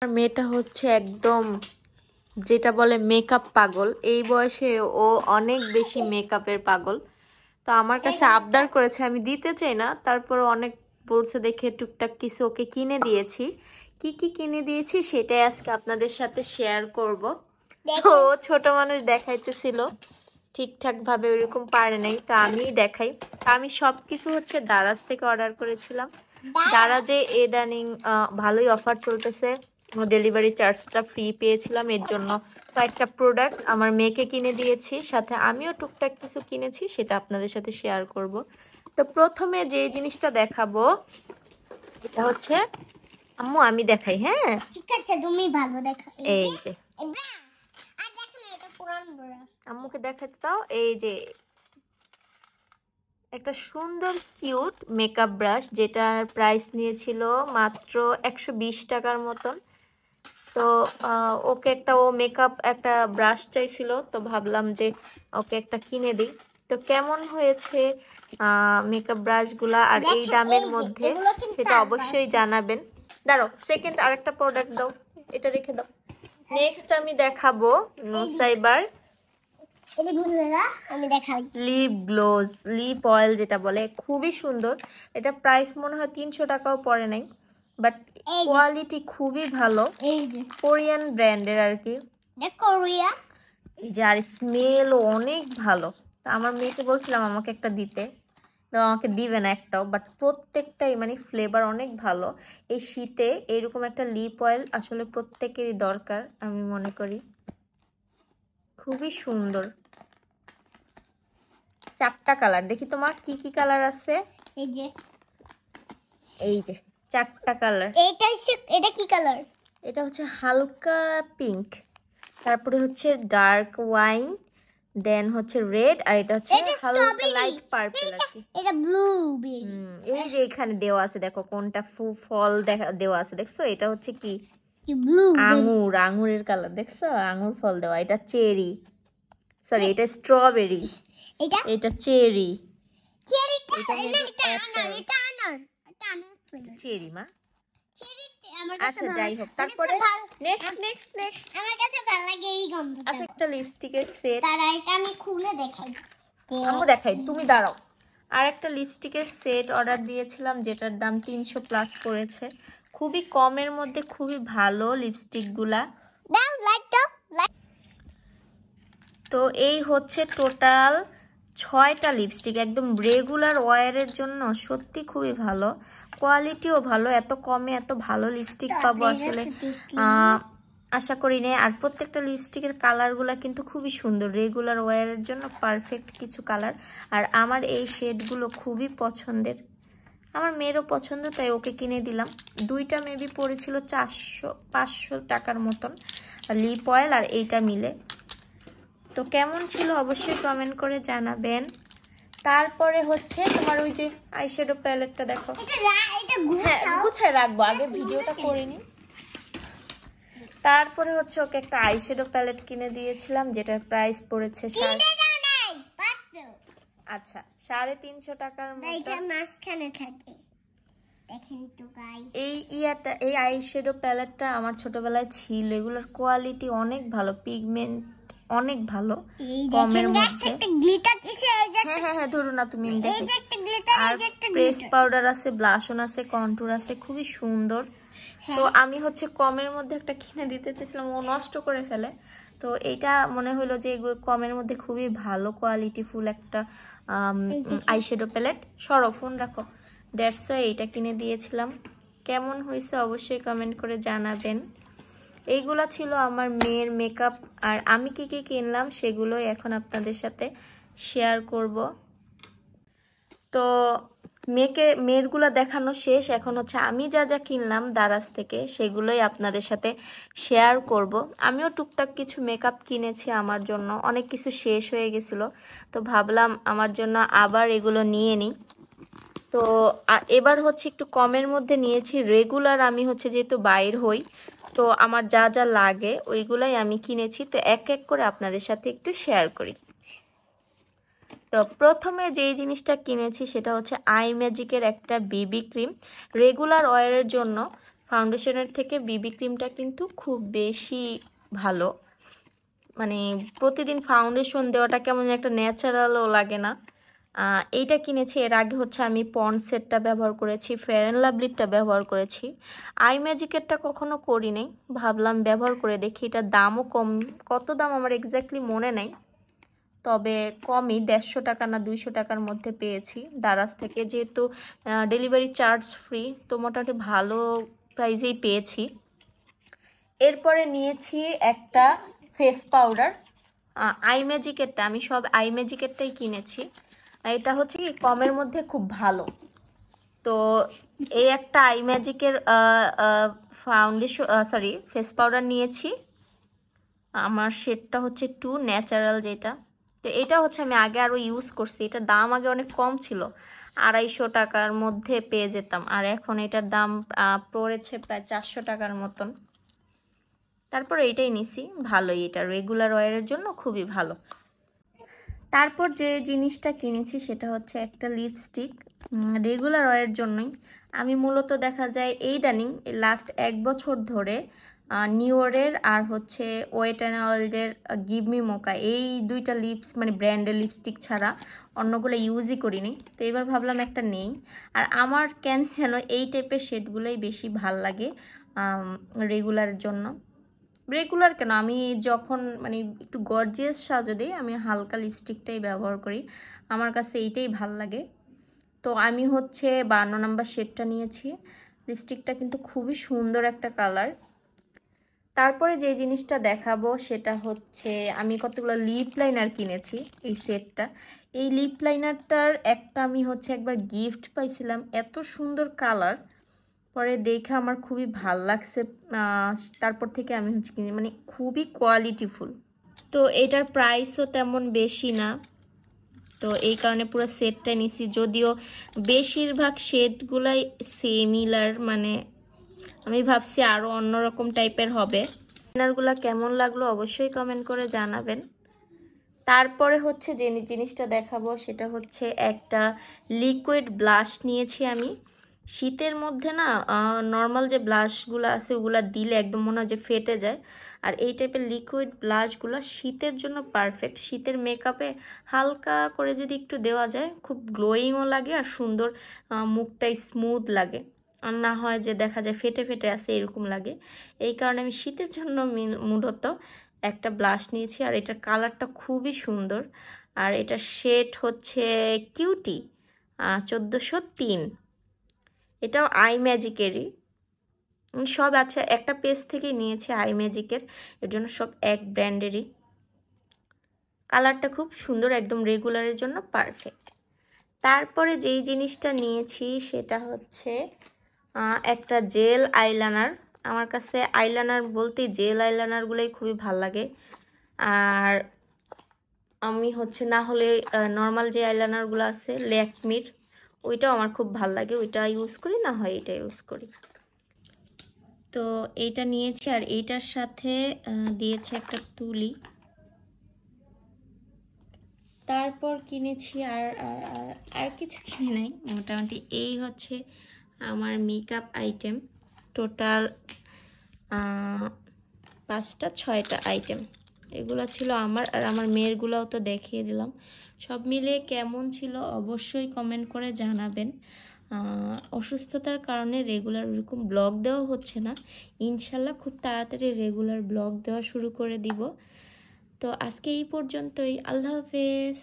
আমার মেয়েটা হচ্ছে একদম যেটা বলে মেকআপ পাগল। এই বয়সে ও অনেক বেশি মেকআপের পাগল। তো আমার কাছে আবদার করেছে, আমি দিতে চাই না, তারপর অনেক বলছে দেখে টুকটাক কিছু ওকে কিনে দিয়েছি। কি কি কিনে দিয়েছি সেটাই আজকে আপনাদের সাথে শেয়ার করব। ও ছোট মানুষ দেখাইতেছিল, ঠিকঠাক ভাবে ওইরকম পারে নাই, তো আমিই দেখাই। আমি সব কিছু হচ্ছে দারাজ থেকে অর্ডার করেছিলাম। দারাজে ইদানিং ভালোই অফার চলতেছে, ডেলিভারি চার্জটা ফ্রি পেয়েছিলাম, এর জন্য কয়েকটা প্রোডাক্ট আমার মেয়েকে কিনে দিয়েছি, সাথে আমিও টুকটাক কিছু কিনেছি, সেটা আপনাদের সাথে শেয়ার করব। তো প্রথমে যে জিনিসটা দেখাবো এটা হচ্ছে, আম্মু আমি দেখাই, হ্যাঁ ঠিক আছে তুমি ভালো দেখো। এই যে আর দেখো এটা পুরান ব্রাশ, আম্মুকে দেখাতে দাও। এই যে একটা সুন্দর কিউট মেকআপ ব্রাশ, যেটার প্রাইস নিয়েছিল মাত্র 120 টাকার মতন। তো ওকে ও মেকআপ একটা ব্রাশ চাইছিল, তো ভাবলাম যে ওকে একটা কিনে দিই। তো কেমন হয়েছে মেকআপ ব্রাশগুলা আর এই দামের মধ্যে সেটা অবশ্যই জানাবেন। দাঁড়াও, সেকেন্ড আরেকটা প্রোডাক্ট দাও, এটা রেখে দাও। নেক্সট আমি দেখাবো নোসাইবার আমি দেখাই লিপ গ্লোজ, লিপ অয়েল যেটা বলে, খুবই সুন্দর। এটা প্রাইস মনে হয় 300 টাকাও পড়ে নাই, বাট কোয়ালিটি খুবই ভালো, কোরিয়ান ব্র্যান্ডের আর কি। কোরিয়া এই যে, আর স্মেলও অনেক ভালো। তো আমার মেয়েকে বলছিলাম আমাকে একটা দিতে, তো আমাকে দিবে না একটাও, বাট প্রত্যেকটাই মানে ফ্লেভার অনেক ভালো। এই শীতে এরকম একটা লিপ অয়েল আসলে প্রত্যেকেরই দরকার আমি মনে করি। খুবই সুন্দর, 4টা কালার। দেখি তোমার কি কি কালার আছে। এই যে 4টা কালার। এটা কি কালার? এটা হচ্ছে হালকা পিঙ্ক, তারপরে হচ্ছে ডার্ক ওয়াইন, দেন হচ্ছে রেড, আর এটা হচ্ছে হালকা লাইট পার্পল আর কি। এটা ব্লু। এই যে এখানে দেওয়া আছে, দেখো কোনটা ফল দেওয়া আছে, দেখছো? এটা হচ্ছে কি ব্লু আঙ্গুর, আঙ্গুরের কালার, দেখছো? আঙ্গুর ফল দেওয়া। এটা চেরি, সরি এটা স্ট্রবেরি, এটা চেরি, চেরি মা। আচ্ছা যাই হোক, তারপরে নেক্সট আমার কাছে ভালো লাগে এই গন্ধটা। আচ্ছা, একটা লিপস্টিকের সেট, তারা এটা আমি খুলে দেখাই। আমি দেখাই, তুমি দাঁড়াও। আর একটা লিপস্টিকের সেট অর্ডার দিয়েছিলাম, যেটার দাম 300 প্লাস পড়েছে। খুবই কমের মধ্যে খুবই ভালো লিপস্টিকগুলা। তো এই হচ্ছে টোটাল 6টা লিপস্টিক, একদম রেগুলার ওয়্যারের জন্য সত্যি খুবই ভালো, কোয়ালিটিও ভালো। এত কমে এত ভালো লিপস্টিক পাবো আসলে আশা করি নাই। আর প্রত্যেকটা লিপস্টিকের কালারগুলো কিন্তু খুবই সুন্দর, রেগুলার ওয়্যারের জন্য পারফেক্ট কিছু কালার। আর আমার এই শেডগুলো খুবই পছন্দের, আমার মেয়েরও পছন্দ, তাই ওকে কিনে দিলাম। 2টা মেবি পড়েছিল 400-500 টাকার মতন, লিপ অয়েল আর এইটা মিলে। তো কেমন ছিল অবশ্যই কমেন্ট করে জানাবেন। তারপরে হচ্ছে তোমার ওই যে আইশ্যাডো প্যালেটটা দেখো, হ্যাঁ গুছায় রাখবো, আগে ভিডিওটা করে নিই। তারপরে হচ্ছে ওকে একটা আইশ্যাডো প্যালেট কিনে দিয়েছিলাম, যেটার প্রাইস পড়েছে আচ্ছা 350 টাকার মতো। এই আইশ্যাডো প্যালেটটা আমার ছোটবেলায় ছিল, এগুলোর কোয়ালিটি অনেক ভালো, পিগমেন্ট অনেক ভালো, কমের মধ্যে। হ্যাঁ ধরো না তুমি, আর প্রেস পাউডার আছে, ব্লাশন আছে, কন্টুর আছে, খুবই সুন্দর। তো আমি হচ্ছে কমের মধ্যে একটা কিনে দিতে চেয়েছিলাম, ও নষ্ট করে ফেলে। তো এইটা মনে হলো যে এগুলো কমের মধ্যে খুবই ভালো কোয়ালিটি ফুল একটা আইশ্যাডো প্যালেট। সরো ফোন রাখো, দ্যাটস ওয়াই এইটা কিনে দিয়েছিলাম। কেমন হয়েছে অবশ্যই কমেন্ট করে জানাবেন। এইগুলা ছিল আমার মেয়ের মেকআপ, আর আমি কি কি কিনলাম সেগুলোই এখন আপনাদের সাথে শেয়ার করব। তো মেয়েরগুলো দেখানো শেষ, এখন হচ্ছে আমি যা যা কিনলাম দারাজ থেকে সেগুলোই আপনাদের সাথে শেয়ার করব। আমিও টুকটাক কিছু মেকআপ কিনেছি আমার জন্য, অনেক কিছু শেষ হয়ে গেছিলো, তো ভাবলাম আমার জন্য আবার এগুলো নিয়ে নিই। তো এবার হচ্ছে একটু কমের মধ্যে নিয়েছি। রেগুলার আমি হচ্ছে যেহেতু বাইর হই, তো আমার যা যা লাগে ওইগুলাই আমি কিনেছি, তো এক এক করে আপনাদের সাথে একটু শেয়ার করি। তো প্রথমে যেই জিনিসটা কিনেছি সেটা হচ্ছে আই ম্যাজিকের একটা বিবি ক্রিম, রেগুলার ওয়্যারের জন্য ফাউন্ডেশনের থেকে বিবি ক্রিমটা কিন্তু খুব বেশি ভালো, মানে প্রতিদিন ফাউন্ডেশন দেওয়াটা কেমন একটা ন্যাচারালও লাগে না। এইটা কিনেছি। এর আগে হচ্ছে আমি পন্ডসেরটা ব্যবহার করেছি, ফেয়ার অ্যান্ড লাভলিটা ব্যবহার করেছি, আই ম্যাজিকেরটা কখনো করি নাই, ভাবলাম ব্যবহার করে দেখি। এটার দামও কম, কত দাম আমার এক্স্যাক্টলি মনে নেই, তবে কমই, 150 টাকা না 200 টাকার মধ্যে পেয়েছি দারাজ থেকে, যেহেতু ডেলিভারি চার্জ ফ্রি, তো মোটামুটি ভালো প্রাইসেই পেয়েছি। এরপরে নিয়েছি একটা ফেস পাউডার, আই ম্যাজিকেরটা, আমি সব আই ম্যাজিকেরটাই কিনেছি। এটা হচ্ছে কি কমের মধ্যে খুব ভালো। তো এই একটা আই ম্যাজিকের ফাউন্ডেশন সরি ফেস পাউডার নিয়েছি। আমার শেডটা হচ্ছে টু ন্যাচারাল যেটা। তো এটা হচ্ছে আমি আগে আরও ইউজ করছি, এটার দাম আগে অনেক কম ছিল, 250 টাকার মধ্যে পেয়ে যেতাম, আর এখন এটার দাম পড়েছে প্রায় 400 টাকার মতন। তারপর এইটাই নিছি, ভালোই, এটা রেগুলার ওয়ারের জন্য খুবই ভালো। তারপর যে জিনিসটা কিনেছি সেটা হচ্ছে একটা লিপস্টিক, রেগুলার ওয়ারের জন্যই। আমি মূলত দেখা যায় ইদানিং লাস্ট 1 বছর ধরে নিওরের আর হচ্ছে ওয়েট অ্যান্ড ওয়াইল্ডের গিভ মি মোকা, এই দুইটা লিপস মানে ব্র্যান্ডের লিপস্টিক ছাড়া অন্যগুলো ইউজই করিনি। তো এবার ভাবলাম একটা নেই। আর আমার কেন যেন এই টাইপের শেডগুলোই বেশি ভাল লাগে রেগুলারের জন্য। রেগুলার কেন, আমি যখন মানে একটু গর্জিয়াস সাজো দিই, আমি হালকা লিপস্টিকটাই ব্যবহার করি, আমার কাছে এইটাই ভাল লাগে। তো আমি হচ্ছে 52 নাম্বার শেডটা নিয়েছি। লিপস্টিকটা কিন্তু খুবই সুন্দর একটা কালার। তারপরে যে জিনিসটা দেখাবো সেটা হচ্ছে আমি কতগুলো লিপ লাইনার কিনেছি এই সেটটা। এই লিপ লাইনারটার একটা আমি হচ্ছে একবার গিফট পাইছিলাম, এত সুন্দর কালার, পরে দেখে আমার খুবই ভাল লাগছে, তারপর থেকে আমি হচ্ছে কিনে, মানে খুবই কোয়ালিটিফুল। তো এটার প্রাইসও তেমন বেশি না, তো এই কারণে পুরো সেটটা নিছি। যদিও বেশিরভাগ শেডগুলাই সিমিলার, মানে আমি ভাবছি আরও অন্যরকম টাইপের হবে। লাইনারগুলো কেমন লাগলো অবশ্যই কমেন্ট করে জানাবেন। তারপরে হচ্ছে যে জিনিসটা দেখাবো সেটা হচ্ছে একটা লিকুইড ব্লাশ নিয়েছি আমি। শীতের মধ্যে না নর্মাল যে ব্লাশগুলো আছে ওগুলো দিলে একদম মনে হয় যে ফেটে যায়, আর এই টাইপের লিকুইড ব্লাশগুলো শীতের জন্য পারফেক্ট। শীতের মেকআপে হালকা করে যদি একটু দেওয়া যায় খুব গ্লোয়িংও লাগে আর সুন্দর, মুখটাই স্মুথ লাগে, আর না হয় যে দেখা যায় ফেটে ফেটে আছে এরকম লাগে। এই কারণে আমি শীতের জন্য মূলত একটা ব্লাশ নিয়েছি, আর এটার কালারটা খুবই সুন্দর, আর এটার শেড হচ্ছে কিউটি 1403। এটাও আই ম্যাজিকেরই, সব আছে একটা পেজ থেকে নিয়েছি আই ম্যাজিকের, এর জন্য সব এক ব্র্যান্ডেরই। কালারটা খুব সুন্দর, একদম রেগুলারের জন্য পারফেক্ট। তারপরে যেই জিনিসটা নিয়েছি সেটা হচ্ছে একটা জেল আইলাইনার। আমার কাছে আইলাইনার বলতে জেল আইলাইনারগুলোই খুবই ভাল লাগে, আর আমি হচ্ছে না হলে নর্মাল যে আইলাইনারগুলো আছে ল্যাকমির, ওইটাও আমার খুব ভাল লাগে, ওইটা ইউজ করি, না হয় এটা ইউজ করি। তো এইটা নিয়েছি, আর এইটার সাথে দিয়েছে একটা তুলি। তারপর কিনেছি আর আর আর আর কিছু কিনে নাই, মোটামুটি এই হচ্ছে আমার মেকআপ আইটেম। টোটাল 5টা 6টা আইটেম এগুলো ছিল আমার, আর আমার মেয়েরগুলোও তো দেখিয়ে দিলাম। সব মিলে কেমন ছিল অবশ্যই কমেন্ট করে জানাবেন। অসুস্থতার কারণে রেগুলার ওরকম ব্লগ দেওয়া হচ্ছে না, ইনশাল্লাহ খুব তাড়াতাড়ি রেগুলার ব্লগ দেওয়া শুরু করে দিব। তো আজকে এই পর্যন্তই, আল্লাহ হাফেজ।